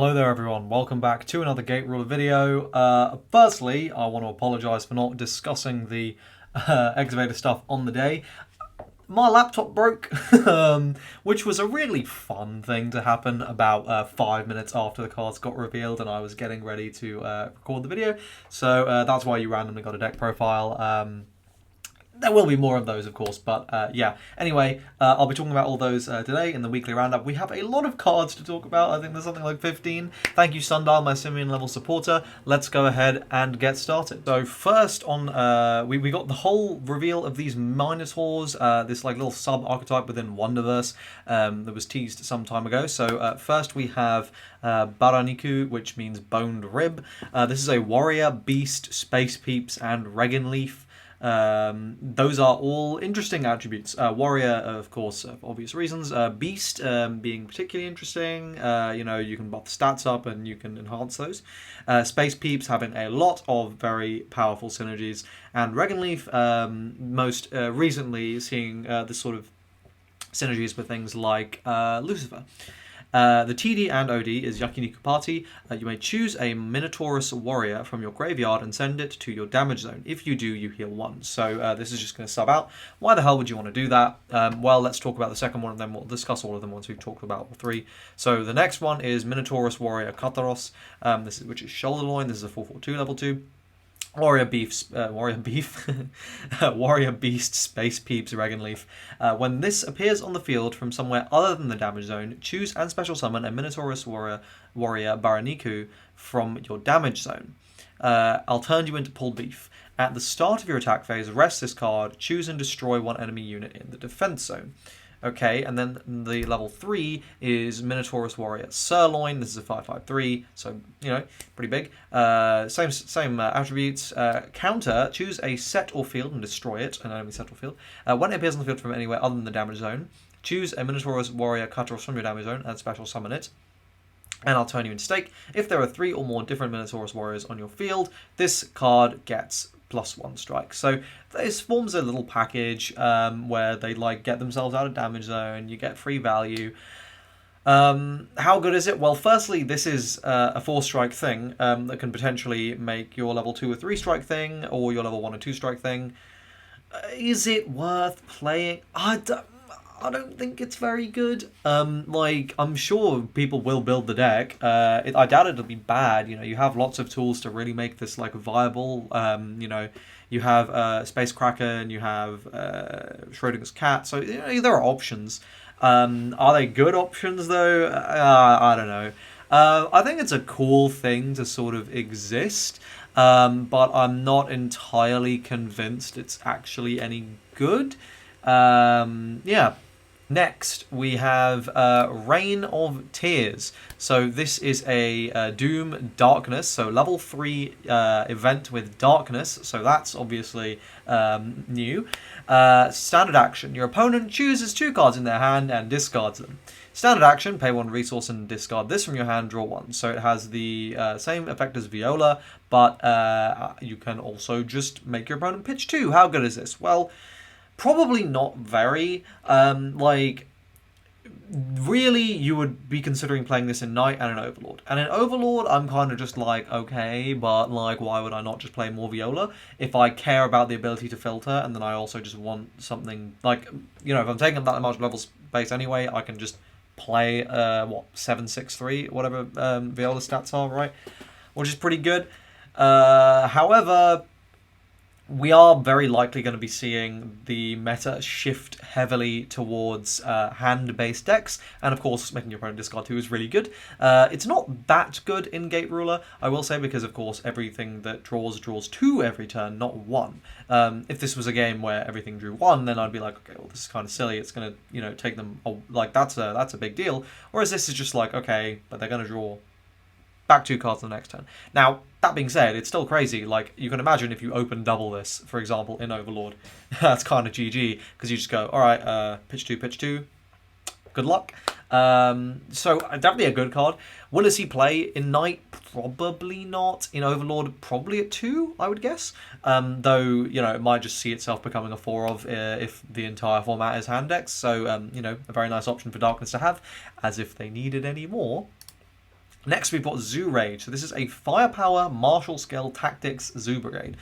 Hello there everyone, welcome back to another Gate Ruler video. Firstly, I want to apologise for not discussing the EXVADERS stuff on the day. My laptop broke, which was a really fun thing to happen about 5 minutes after the cards got revealed and I was getting ready to record the video. So that's why you randomly got a deck profile. There will be more of those, of course, but yeah. Anyway, I'll be talking about all those today in the weekly roundup. We have a lot of cards to talk about. I think there's something like 15. Thank you, Sundial, my Simian level supporter. Let's go ahead and get started. So first on, we got the whole reveal of these Minotaurs, this like little sub-archetype within Wonderverse that was teased some time ago. So first we have Baraniku, which means boned rib. This is a warrior, beast, space peeps, and Regan Leaf. Those are all interesting attributes. Warrior, of course, for obvious reasons. Beast being particularly interesting. You know, you can buff the stats up and you can enhance those. Space Peeps having a lot of very powerful synergies. And Regan Leaf, most recently seeing this sort of synergies with things like Lucifer. The TD and OD is Yakiniku Party. You may choose a Minotaurus warrior from your graveyard and send it to your damage zone. If you do, you heal 1. So this is just going to sub out. Why the hell would you want to do that? Well, let's talk about the second one and then we'll discuss all of them once we've talked about all 3. So the next one is Minotaurus warrior Kataros, which is shoulder loin. This is a 4/4/2 level 2. Warrior Beast, Space Peeps, Regan Leaf. When this appears on the field from somewhere other than the damage zone, choose and special summon a Minotaurus Warrior Baraniku from your damage zone. I'll turn you into pulled beef. At the start of your attack phase, rest this card, choose and destroy one enemy unit in the defense zone. Okay, and then the level 3 is Minotaurus Warrior Sirloin. This is a 5/5/3, so, you know, pretty big. Same attributes. Counter, choose a set or field and destroy it, an enemy set or field. When it appears on the field from anywhere other than the damage zone, choose a Minotaurus Warrior Kataros from your damage zone and special summon it. And I'll turn you into stake. If there are 3 or more different Minotaurus Warriors on your field, this card gets +1 strike. So this forms a little package where they like get themselves out of damage zone, you get free value. How good is it? Well, firstly, this is a 4-strike thing that can potentially make your level 2 or 3-strike thing or your level 1 or 2-strike thing. Is it worth playing? I don't think it's very good. Like, I'm sure people will build the deck. I doubt it'll be bad. You know, you have lots of tools to really make this like viable. You know, you have Space Kraken, you have Schrodinger's Cat. So you know, there are options. Are they good options though? I don't know. I think it's a cool thing to sort of exist, but I'm not entirely convinced it's actually any good. Yeah. Next, we have Reign of Tears. So this is a Doom Darkness, so level 3 event with Darkness, so that's obviously new. Standard action, your opponent chooses 2 cards in their hand and discards them. Standard action, pay 1 resource and discard this from your hand, draw 1. So it has the same effect as Viola, but you can also just make your opponent pitch 2. How good is this? Well, probably not very. Like, really, you would be considering playing this in Knight and in Overlord. And in Overlord, I'm kind of just like, okay, but like, why would I not just play more Viola? If I care about the ability to filter, and then I also just want something, like, you know, if I'm taking up that much level space anyway, I can just play, 7/6/3, whatever Viola stats are, right? Which is pretty good. However, we are very likely going to be seeing the meta shift heavily towards hand-based decks, and of course making your opponent discard 2 is really good. It's not that good in Gate Ruler, I will say, because of course everything that draws 2 every turn, not 1. If this was a game where everything drew 1, then I'd be like, okay, well, this is kind of silly, it's going to, you know, take them, like, that's a big deal. Whereas this is just like, okay, but they're going to draw back 2 cards the next turn. Now, that being said, it's still crazy. Like, you can imagine if you open double this, for example, in Overlord. That's kind of GG, because you just go, alright, pitch 2, good luck. So, definitely a good card. Will it see play in Knight? Probably not. In Overlord, probably at 2, I would guess. Though, you know, it might just see itself becoming a 4 of if the entire format is hand decks. So, you know, a very nice option for Darkness to have, as if they needed any more. Next, we've got Zoo Rage. So this is a firepower, martial skill, tactics zoo brigade.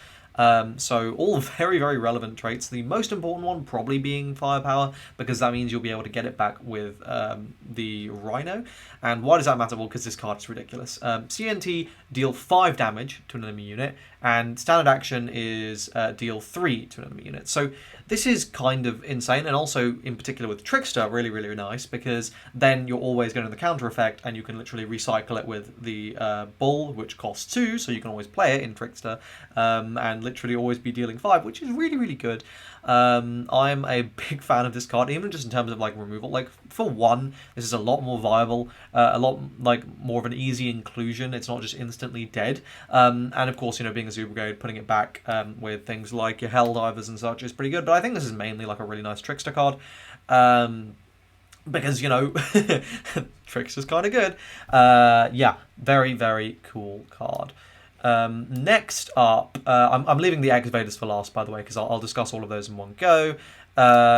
So all very, very relevant traits. The most important one probably being firepower, because that means you'll be able to get it back with the Rhino. And why does that matter? Well, because this card is ridiculous. CNT deal 5 damage to an enemy unit, and standard action is deal 3 to an enemy unit. So this is kind of insane, and also in particular with Trickster, really, really nice, because then you're always getting the counter effect, and you can literally recycle it with the Bull, which costs 2, so you can always play it in Trickster, and literally always be dealing 5, which is really, really good. I'm a big fan of this card, even just in terms of like removal. Like for one, this is a lot more viable, a lot like more of an easy inclusion. It's not just instantly dead. And of course, you know, being a Zoo Brigade, putting it back with things like your Helldivers and such is pretty good. But I think this is mainly like a really nice Trickster card. Because, you know, Trickster's kind of good. Yeah, very, very cool card. Next up, I'm leaving the EXVADERS for last, by the way, because I'll discuss all of those in one go.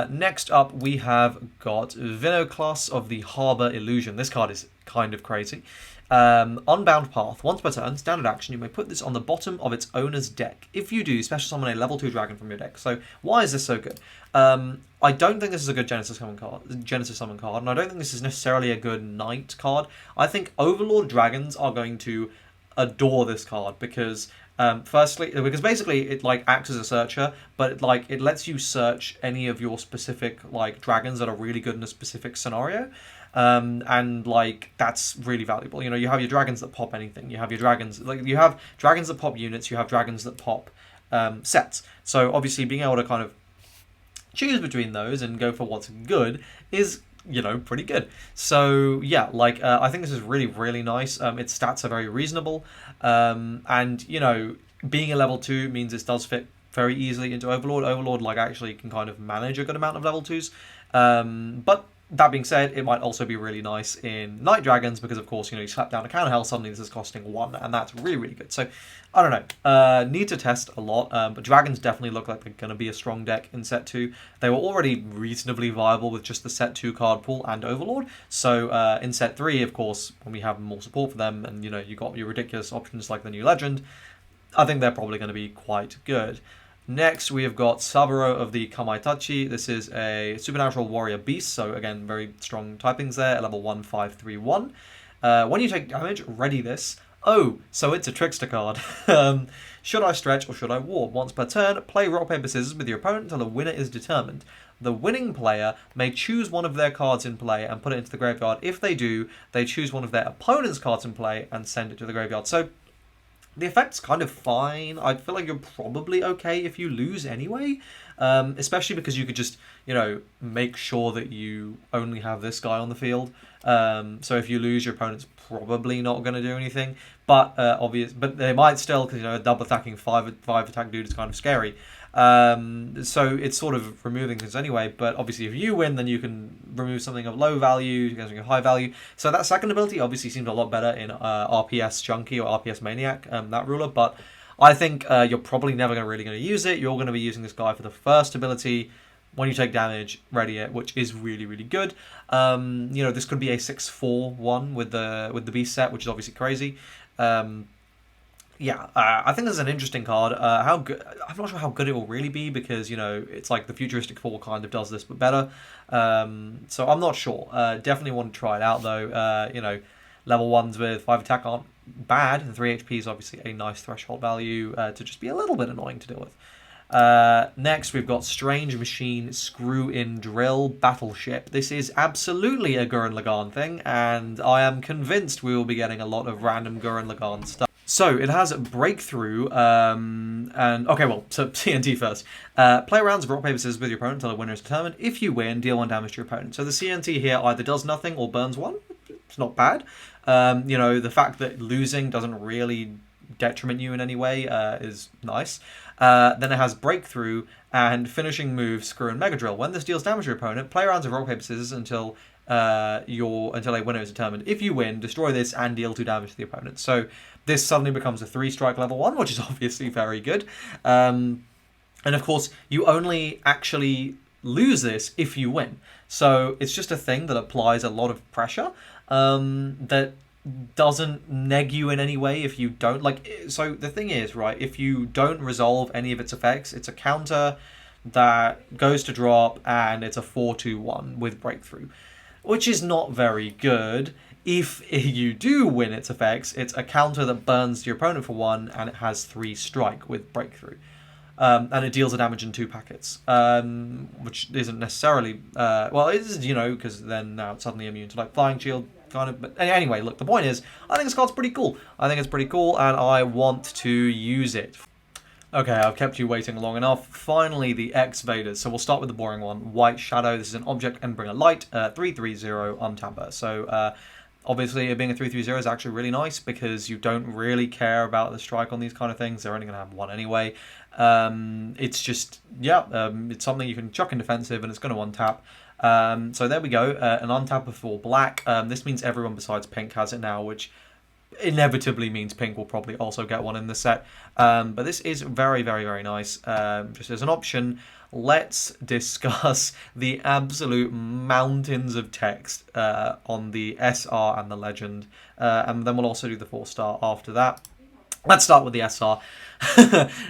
Next up, we have got Vino class of the Harbour Illusion. This card is kind of crazy. Unbound Path. Once per turn, standard action, you may put this on the bottom of its owner's deck. If you do, special summon a level 2 dragon from your deck. So why is this so good? I don't think this is a good Genesis summon card, and I don't think this is necessarily a good Knight card. I think Overlord dragons are going to adore this card because firstly, because basically it like acts as a searcher, but it lets you search any of your specific like dragons that are really good in a specific scenario. And like that's really valuable. You know, you have your dragons that pop anything. You have your dragons you have dragons that pop units. You have dragons that pop sets. So obviously, being able to kind of choose between those and go for what's good is, you know, pretty good. So yeah, like I think this is really, really nice. Its stats are very reasonable, and you know, being a level 2 means this does fit very easily into Overlord. Overlord like actually can kind of manage a good amount of level 2s, but that being said, it might also be really nice in Night Dragons because, of course, you know, you slap down a counter hell, suddenly this is costing 1, and that's really, really good. So, I don't know. Need to test a lot, but Dragons definitely look like they're going to be a strong deck in Set 2. They were already reasonably viable with just the Set 2 card pool and Overlord. So, in Set 3, of course, when we have more support for them, and, you know, you got your ridiculous options like the New Legend, I think they're probably going to be quite good. Next, we have got Sabero of the Kamaitachi. This is a supernatural warrior beast, so again, very strong typings there, at level 1531. When you take damage, ready this. Oh, so it's a Trickster card. Should I stretch or should I warp? Once per turn, play rock, paper, scissors with your opponent until the winner is determined. The winning player may choose one of their cards in play and put it into the graveyard. If they do, they choose one of their opponent's cards in play and send it to the graveyard. So the effect's kind of fine. I feel like you're probably okay if you lose anyway, especially because you could just, you know, make sure that you only have this guy on the field. So if you lose, your opponent's probably not going to do anything. But but they might still, because, you know, a double attacking five attack dude is kind of scary. So it's sort of removing things anyway, but obviously if you win, then you can remove something of low value, you get something of high value. So that second ability obviously seems a lot better in RPS Junkie or RPS Maniac, that ruler, but I think you're probably never really going to use it. You're going to be using this guy for the first ability. When you take damage, ready it, which is really, really good. You know, this could be a 6/4-1 with the beast set, which is obviously crazy. Yeah, I think this is an interesting card. How good? I'm not sure how good it will really be because, you know, it's like the Futuristic 4 kind of does this but better. So I'm not sure. Definitely want to try it out though. You know, level 1s with 5 attack aren't bad, and 3 HP is obviously a nice threshold value to just be a little bit annoying to deal with. Next, we've got Strange Machine Screw-In Drill Battleship. This is absolutely a Gurren Lagann thing, and I am convinced we will be getting a lot of random Gurren Lagann stuff. So, it has Breakthrough, and... Okay, well, so CNT first. Play rounds of rock, paper, scissors with your opponent until a winner is determined. If you win, deal 1 damage to your opponent. So the CNT here either does nothing or burns 1. It's not bad. You know, the fact that losing doesn't really detriment you in any way is nice. Then it has Breakthrough and Finishing Move, Screw and Mega Drill. When this deals damage to your opponent, play rounds of rock, paper, scissors until a winner is determined. If you win, destroy this and deal 2 damage to the opponent. So this suddenly becomes a 3-strike level 1, which is obviously very good. And of course, you only actually lose this if you win. So it's just a thing that applies a lot of pressure that doesn't neg you in any way if you don't like. So the thing is, right, if you don't resolve any of its effects, it's a counter that goes to drop, and it's a 4/2/1 with breakthrough, which is not very good. If you do win its effects, it's a counter that burns your opponent for 1, and it has 3 strike with breakthrough. And it deals a damage in 2 packets, which isn't necessarily well, it is, because then now it's suddenly immune to like flying shield kind of. But anyway, look, the point is, I think this card's pretty cool. I think it's pretty cool, and I want to use it. Okay, I've kept you waiting long enough. Finally, the EXVADERS. So we'll start with the boring one. White Shadow. This is an object Endbringer Light, 3/3/0 untapper. So obviously, it being a 3/3/0 is actually really nice because you don't really care about the strike on these kind of things. They're only going to have 1 anyway. It's just, it's something you can chuck in defensive, and it's going to untap. So there we go, an untapper for black. This means everyone besides pink has it now, which inevitably means pink will probably also get one in the set. But this is very, very, very nice. Just as an option, let's discuss the absolute mountains of text on the SR and the Legend. And then we'll also do the 4-star after that. Let's start with the SR.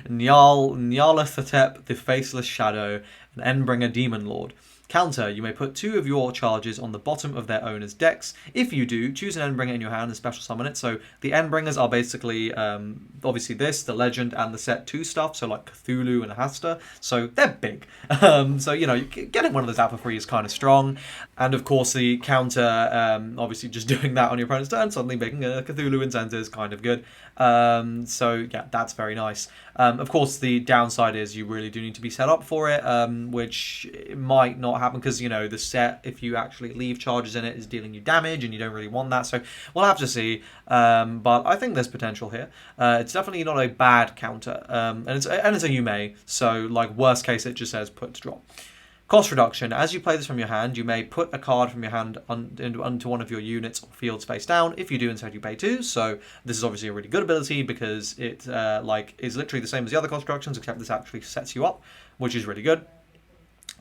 Nyarlathotep, the Faceless Shadow, an Endbringer Demon Lord. Counter, you may put 2 of your charges on the bottom of their owner's decks. If you do, choose an Endbringer in your hand and special summon it. So the Endbringers are basically, obviously this, the Legend, and the set 2 stuff, so like Cthulhu and Hasta. So they're big. So, getting one of those out for free is kind of strong. And of course the counter, obviously just doing that on your opponent's turn, suddenly making a Cthulhu Incense is kind of good. So yeah, that's very nice. Of course, the downside is you really do need to be set up for it, which might not happen because, the set, if you actually leave charges in it, is dealing you damage, and you don't really want that. So we'll have to see. But I think there's potential here. It's definitely not a bad counter, and it's a you may. So like worst case, it just says put to drop. Cost reduction. As you play this from your hand, you may put a card from your hand onto one of your units or fields face down. If you do, instead you pay 2. So this is obviously a really good ability because it is literally the same as the other cost reductions, except this actually sets you up, which is really good.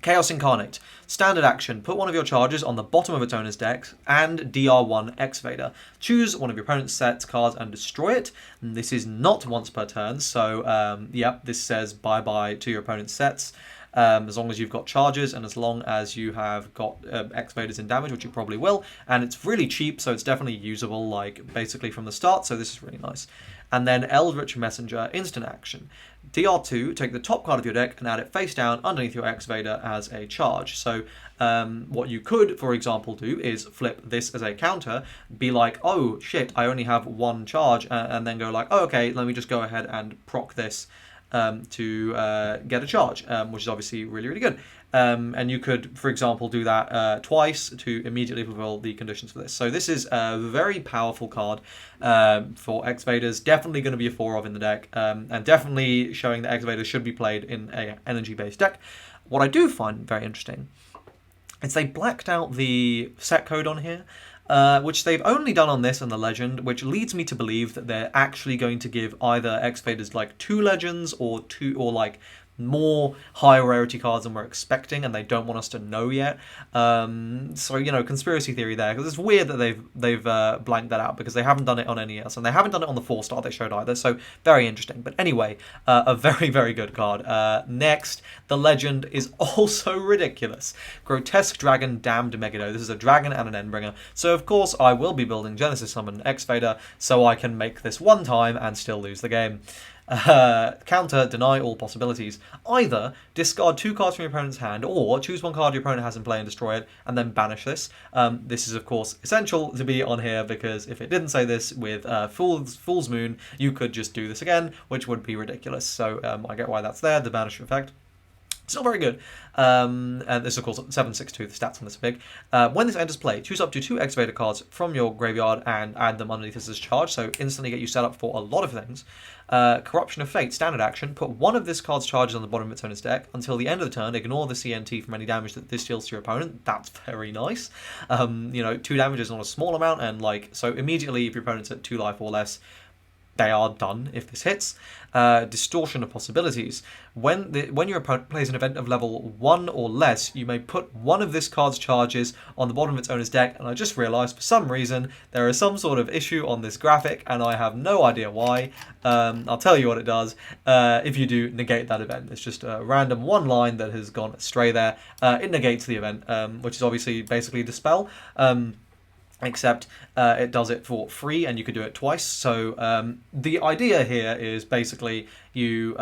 Chaos Incarnate. Standard action. Put one of your charges on the bottom of its owner's deck and DR1 EXVADER. Choose one of your opponent's set cards and destroy it. And this is not once per turn, so this says bye-bye to your opponent's sets. As long as you've got charges and as long as you have got EXVADERS in damage, which you probably will. And it's really cheap, so it's definitely usable, like, basically from the start, so this is really nice. And then Eldritch Messenger, instant action. DR2, take the top card of your deck and add it face down underneath your EXVADER as a charge. So what you could, for example, do is flip this as a counter, be like, oh shit, I only have 1 charge, and then go like, oh, okay, let me just go ahead and proc this to get a charge, which is obviously really, really good. And you could, for example, do that twice to immediately fulfill the conditions for this. So this is a very powerful card for EXVADERS. Definitely going to be a 4 of in the deck, and definitely showing that EXVADERS should be played in a energy-based deck. What I do find very interesting is they blacked out the set code on here, which they've only done on this and the Legend, which leads me to believe that they're actually going to give either EXVADERS like 2 Legends or like more high rarity cards than we're expecting, and they don't want us to know yet. So conspiracy theory there, because it's weird that they've blanked that out because they haven't done it on any else, and they haven't done it on the 4-star they showed either. So very interesting. But anyway, a very, very good card. Next, the Legend is also ridiculous. Grotesque Dragon Damned Megiddo. This is a dragon and an Endbringer. So of course I will be building Genesis Summon EXVADER so I can make this 1 time and still lose the game. Counter, deny all possibilities. Either discard 2 cards from your opponent's hand, or choose 1 card your opponent has in play and destroy it, and then banish this. This is, of course, essential to be on here, because if it didn't say this with Fool's Moon, you could just do this again, which would be ridiculous. So I get why that's there, the banish effect. Still very good. And this, of course, 7/6/2, the stats on this are big. When this enters play, choose up to 2 EXVADER cards from your graveyard and add them underneath this as charge, so instantly get you set up for a lot of things. Corruption of Fate, standard action. Put one of this card's charges on the bottom of its owner's deck. Until the end of the turn, ignore the CNT from any damage that this deals to your opponent. That's very nice. 2 damage is not a small amount, and so immediately if your opponent's at 2 life or less, they are done if this hits. Distortion of possibilities. When your opponent plays an event of level 1 or less, you may put one of this card's charges on the bottom of its owner's deck, and I just realised for some reason there is some sort of issue on this graphic, and I have no idea why. I'll tell you what it does. If you do negate that event, it's just a random one line that has gone astray there. It negates the event, which is obviously basically Dispel. Except it does it for free, and you could do it twice. So the idea here is basically you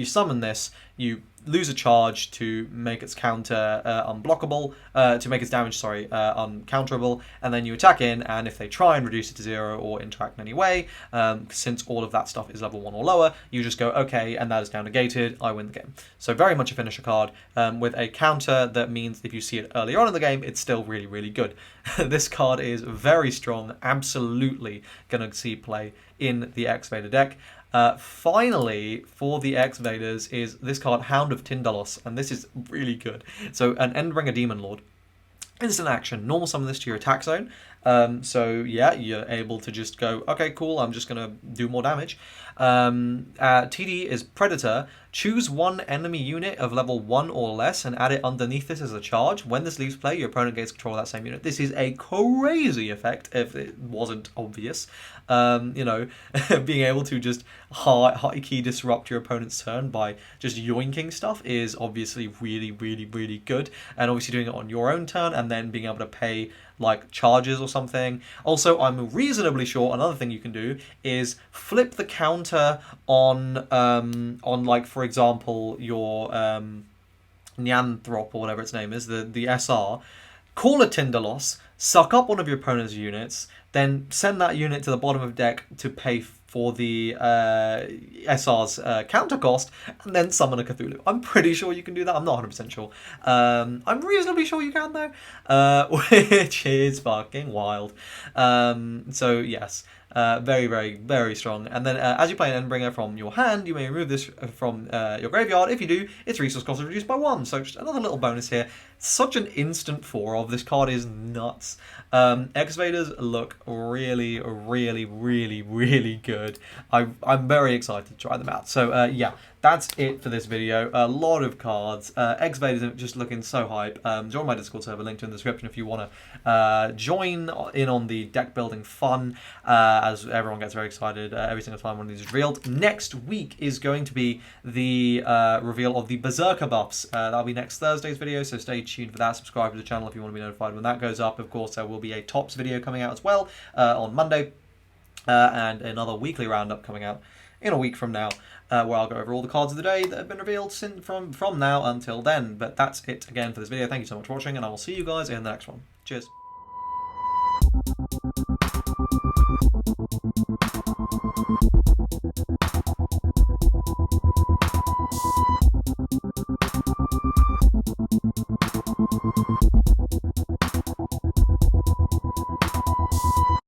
summon this, you lose a charge to make its counter unblockable, to make its damage, uncounterable, and then you attack in, and if they try and reduce it to 0 or interact in any way, since all of that stuff is level 1 or lower, you just go, okay, and that is now negated, I win the game. So very much a finisher card, with a counter that means if you see it earlier on in the game, it's still really, really good. This card is very strong, absolutely going to see play in the EXVADER deck. Finally, for the EXVADERS is this card, Hound of Tyndallos, and this is really good. So, an Endbringer Demon Lord. Instant action, normal summon this to your attack zone. So yeah, you're able to just go, okay, cool, I'm just going to do more damage. TD is Predator. Choose one enemy unit of level 1 or less and add it underneath this as a charge. When this leaves play, your opponent gains control of that same unit. This is a crazy effect, if it wasn't obvious. You know, being able to just high key disrupt your opponent's turn by just yoinking stuff is obviously really, really, really good. And obviously doing it on your own turn and then being able to pay like charges or something. Also, I'm reasonably sure another thing you can do is flip the counter on like, for example, your Nyanthrope or whatever its name is, the SR. Call a Tyndallos, suck up one of your opponent's units, then send that unit to the bottom of the deck to pay for the SR's counter cost, and then summon a Cthulhu. I'm pretty sure you can do that. I'm not 100% sure. I'm reasonably sure you can, though, which is fucking wild. So, yes. Very, very, very strong. And then as you play an Endbringer from your hand, you may remove this from your graveyard. If you do, its resource cost is reduced by 1. So just another little bonus here. Such an instant 4 of this card is nuts. EXVADERS look really, really, really, really good. I'm very excited to try them out. So yeah, that's it for this video. A lot of cards. EXVADERS just looking so hype. Join my Discord server, link to in the description if you want to join in on the deck building fun, as everyone gets very excited every single time one of these is revealed. Next week is going to be the reveal of the Berserker buffs. That'll be next Thursday's video, so stay tuned for that. Subscribe to the channel if you want to be notified when that goes up. Of course, there will be a Tops video coming out as well on Monday, and another weekly roundup coming out in a week from now, where I'll go over all the cards of the day that have been revealed from now until then. But that's it again for this video. Thank you so much for watching, and I will see you guys in the next one. Cheers.